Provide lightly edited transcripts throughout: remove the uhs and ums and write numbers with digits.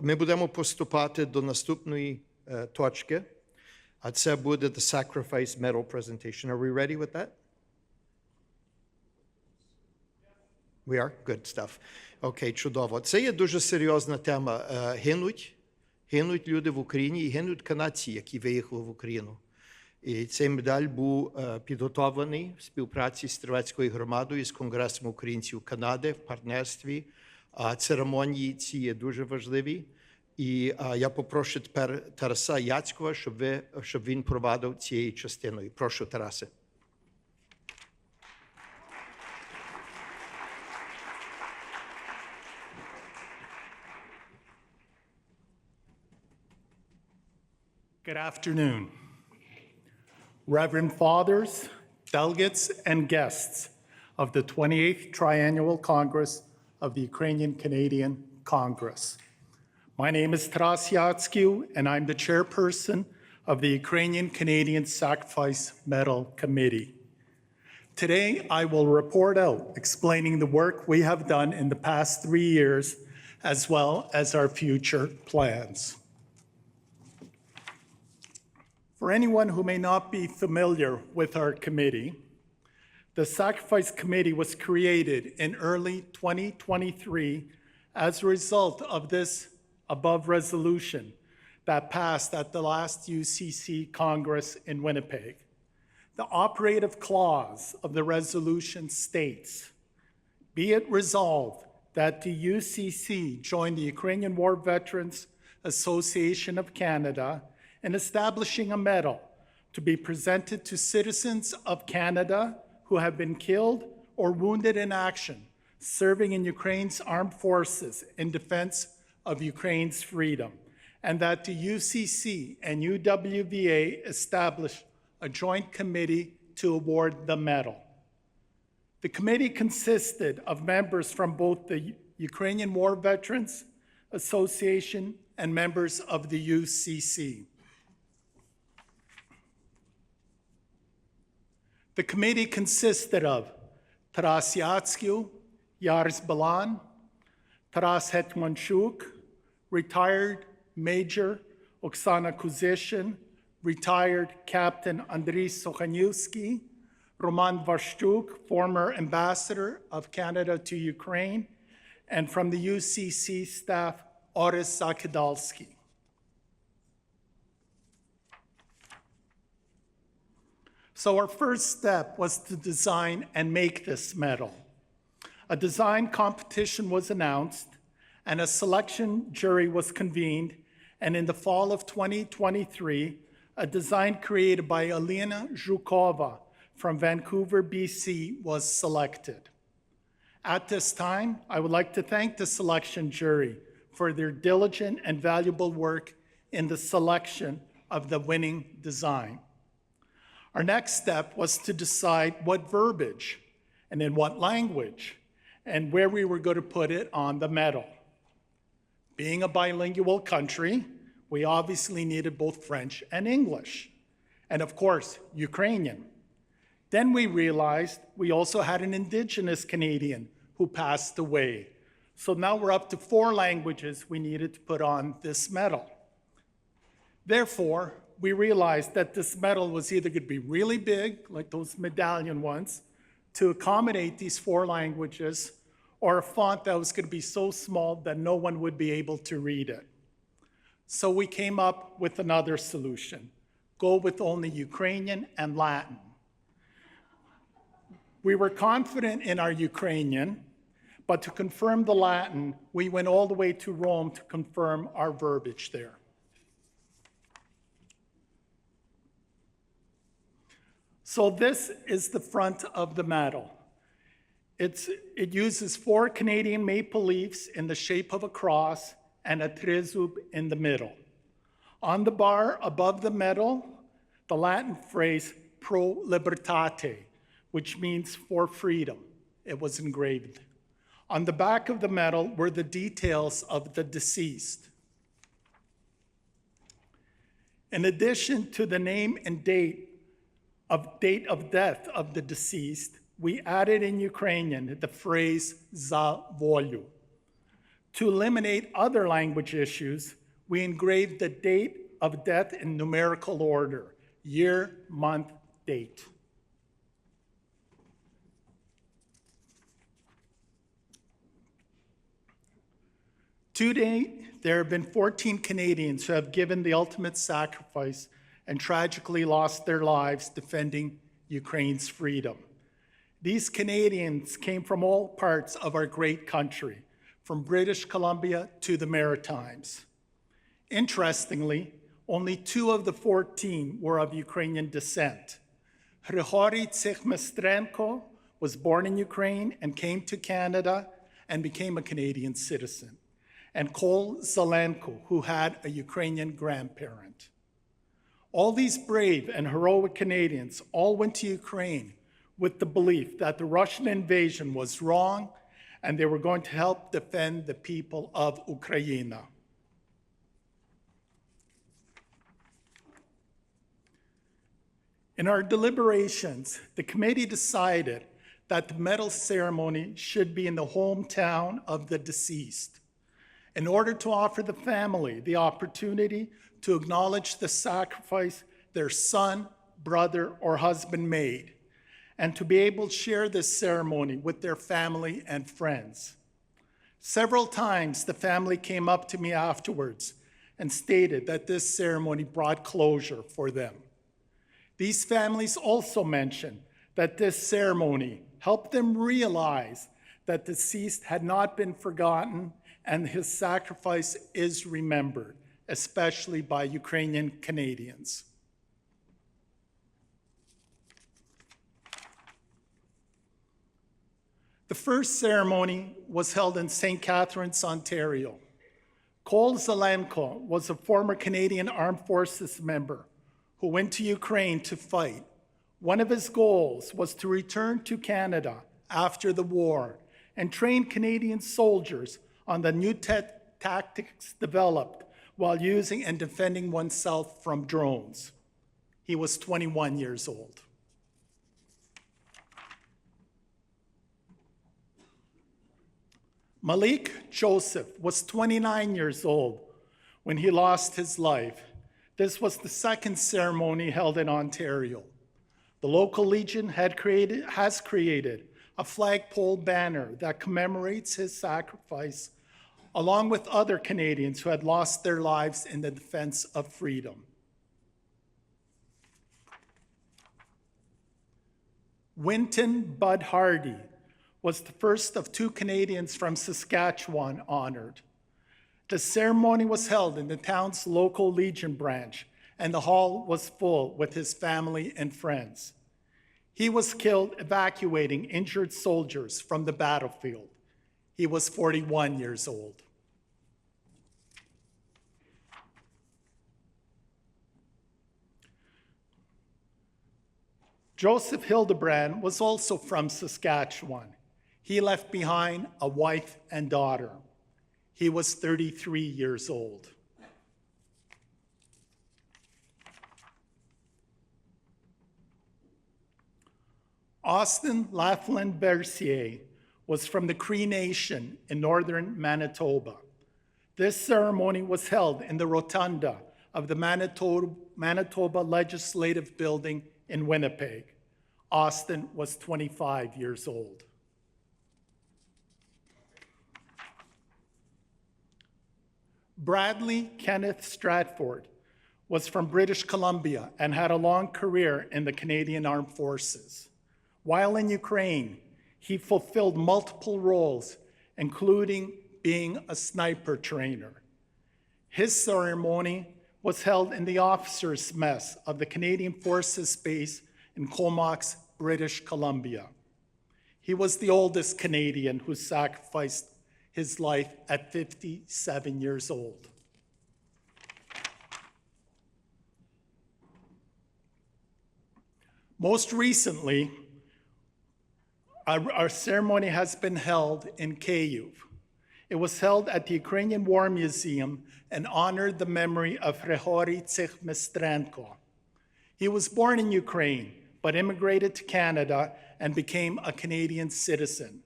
Ми будемо поступати до наступної точки, а це буде the Sacrifice Medal presentation. Are we ready with that? We are? Good stuff. Окей, чудово. Це є дуже серйозна тема. Гинуть люди в Україні і гинуть канадці, які виїхали в Україну. І цей медаль був підготовлений в співпраці з Стрілецькою громадою, з Конгресом українців Канади в партнерстві. Церемонії ці є дуже важливі. І я попрошу тепер Тараса Яцькова, щоб він провадив цією частиною. Прошу, Тарасе. Good afternoon. Reverend Fathers, delegates, and guests of the 28th Triennial Congress of the Ukrainian Canadian Congress. My name is Taras Jackiw, and I'm the chairperson of the Ukrainian Canadian Sacrifice Medal Committee. Today, I will report out explaining the work we have done in the past 3 years, as well as our future plans. For anyone who may not be familiar with our committee, the Sacrifice Committee was created in early 2023 as a result of this above resolution that passed at the last UCC Congress in Winnipeg. The operative clause of the resolution states, "Be it resolved that the UCC join the Ukrainian War Veterans Association of Canada in establishing a medal to be presented to citizens of Canada who have been killed or wounded in action, serving in Ukraine's armed forces in defense of Ukraine's freedom, and that the UCC and UWVA establish a joint committee to award the medal." The committee consisted of members from both the Ukrainian War Veterans Association and members of the UCC. The committee consisted of Taras Jackiw, Yaris Balan, Taras Hetmanchuk, retired Major Oksana Kuzishin, retired Captain Andriy Sokhanyevsky, Roman Varshchuk, former ambassador of Canada to Ukraine, and from the UCC staff, Oris Zakidalski. So our first step was to design and make this medal. A design competition was announced, and a selection jury was convened, and in the fall of 2023, a design created by Alina Zhukova from Vancouver, BC was selected. At this time, I would like to thank the selection jury for their diligent and valuable work in the selection of the winning design. Our next step was to decide what verbiage and in what language and where we were going to put it on the medal. Being a bilingual country, we obviously needed both French and English, and of course, Ukrainian. Then we realized we also had an Indigenous Canadian who passed away. So now we're up to 4 languages we needed to put on this medal. Therefore, we realized that this medal was either going to be really big, like those medallion ones, to accommodate these 4 languages, or a font that was going to be so small that no one would be able to read it. So we came up with another solution: go with only Ukrainian and Latin. We were confident in our Ukrainian, but to confirm the Latin, we went all the way to Rome to confirm our verbiage there. So this is the front of the medal. It uses 4 Canadian maple leaves in the shape of a cross and a trezub in the middle. On the bar above the medal, the Latin phrase pro libertate, which means for freedom. It was engraved. On the back of the medal were the details of the deceased. In addition to the name and date of death of the deceased, we added in Ukrainian the phrase "za volyu." To eliminate other language issues, we engraved the date of death in numerical order, year, month, date. To date, there have been 14 Canadians who have given the ultimate sacrifice and tragically lost their lives defending Ukraine's freedom. These Canadians came from all parts of our great country, from British Columbia to the Maritimes. Interestingly, only 2 of the 14 were of Ukrainian descent. Grigory Tsikmestrenko was born in Ukraine and came to Canada and became a Canadian citizen, and Kol Zelenko, who had a Ukrainian grandparent. All these brave and heroic Canadians all went to Ukraine with the belief that the Russian invasion was wrong and they were going to help defend the people of Ukraine. In our deliberations, the committee decided that the medal ceremony should be in the hometown of the deceased, in order to offer the family the opportunity to acknowledge the sacrifice their son, brother, or husband made, and to be able to share this ceremony with their family and friends. Several times, the family came up to me afterwards and stated that this ceremony brought closure for them. These families also mentioned that this ceremony helped them realize that the deceased had not been forgotten and his sacrifice is remembered, especially by Ukrainian Canadians. The first ceremony was held in St. Catharines, Ontario. Kol Zelenko was a former Canadian Armed Forces member who went to Ukraine to fight. One of his goals was to return to Canada after the war and train Canadian soldiers on the new tactics developed while using and defending oneself from drones. He was 21 years old. Malik Joseph was 29 years old when he lost his life. This was the second ceremony held in Ontario. The local Legion has created a flagpole banner that commemorates his sacrifice, along with other Canadians who had lost their lives in the defense of freedom. Winton Bud Hardy was the first of 2 Canadians from Saskatchewan honored. The ceremony was held in the town's local Legion branch, and the hall was full with his family and friends. He was killed evacuating injured soldiers from the battlefield. He was 41 years old. Joseph Hildebrand was also from Saskatchewan. He left behind a wife and daughter. He was 33 years old. Austin Laughlin Bercier was from the Cree Nation in northern Manitoba. This ceremony was held in the rotunda of the Manitoba Legislative Building in Winnipeg. Austin was 25 years old. Bradley Kenneth Stratford was from British Columbia and had a long career in the Canadian Armed Forces. While in Ukraine, he fulfilled multiple roles, including being a sniper trainer. His ceremony was held in the officers' mess of the Canadian Forces Base in Comox, British Columbia. He was the oldest Canadian who sacrificed his life at 57 years old. Most recently, our ceremony has been held in Kyiv. It was held at the Ukrainian War Museum and honored the memory of Grigory Tsikmestrenko. He was born in Ukraine, but immigrated to Canada and became a Canadian citizen.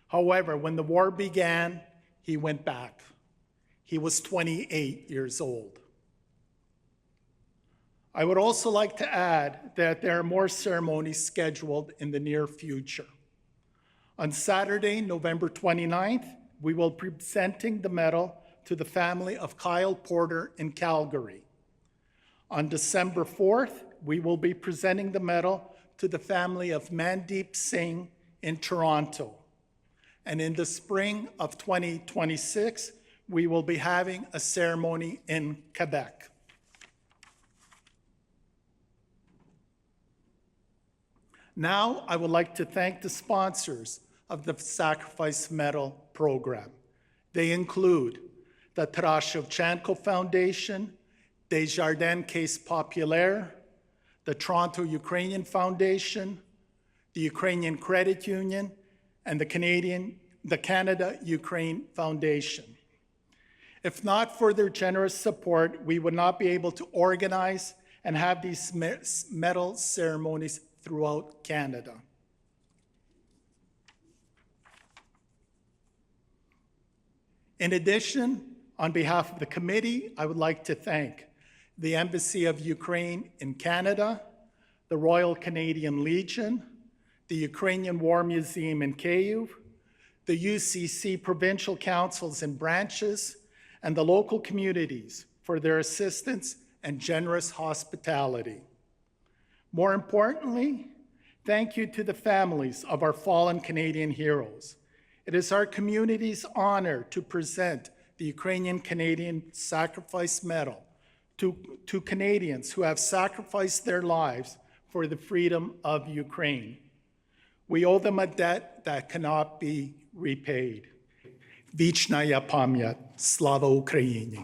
However, when the war began, he went back. He was 28 years old. I would also like to add that there are more ceremonies scheduled in the near future. On Saturday, November 29th, we will be presenting the medal to the family of Kyle Porter in Calgary. On December 4th, we will be presenting the medal to the family of Mandeep Singh in Toronto. And in the spring of 2026, we will be having a ceremony in Quebec. Now, I would like to thank the sponsors of the Sacrifice Medal program. They include the Taras Shevchenko Foundation, Desjardins Caisse Populaire, the Toronto Ukrainian Foundation, the Ukrainian Credit Union, and the Canada-Ukraine Foundation. If not for their generous support, we would not be able to organize and have these medal ceremonies throughout Canada. In addition, on behalf of the committee, I would like to thank the Embassy of Ukraine in Canada, the Royal Canadian Legion, the Ukrainian War Museum in Kyiv, the UCC provincial councils and branches, and the local communities for their assistance and generous hospitality. More importantly, thank you to the families of our fallen Canadian heroes. It is our community's honor to present the Ukrainian Canadian Sacrifice Medal to Canadians who have sacrificed their lives for the freedom of Ukraine. We owe them a debt that cannot be repaid. Вічна пам'ять. Слава Україні!